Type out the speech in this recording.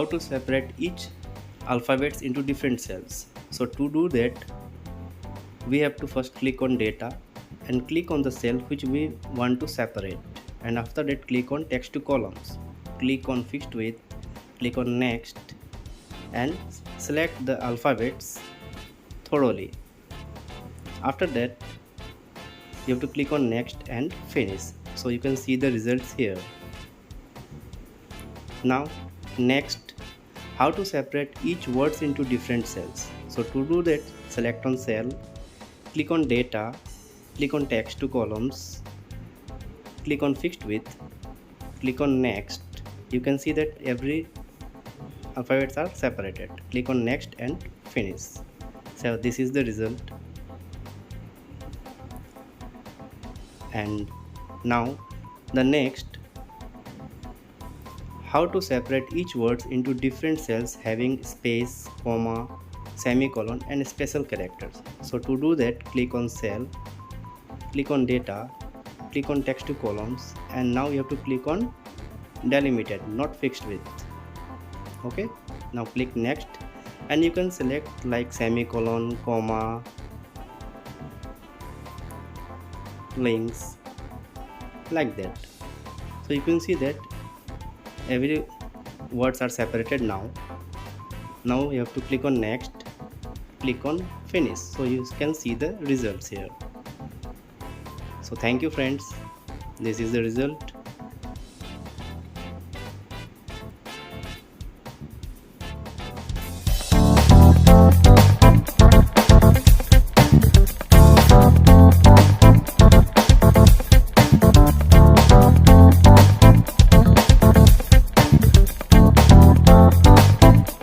how to separate each alphabets into different cells. So to do that, we have to first click on data and click on the cell which we want to separate, and after that click on text to columns, click on fixed width, click on next, and select the alphabets thoroughly. After that, you have to click on next and finish. So you can see the results here. Now next, how to separate each words into different cells. So to do that, select on cell, click on data, click on text to columns, click on fixed width, click on next. You can see that every alphabets are separated. Click on next and finish. So this is the result. And now the next, how to separate each words into different cells having space, comma, semicolon and special characters. So to do that, click on cell, click on data, click on text to columns, and now you have to click on delimited, not fixed width. Okay, now click next, and you can select like semicolon, comma, links, like that. So you can see that every words are separated now. Now you have to click on next, click on finish, so you can see the results here. So thank you friends, this is the result.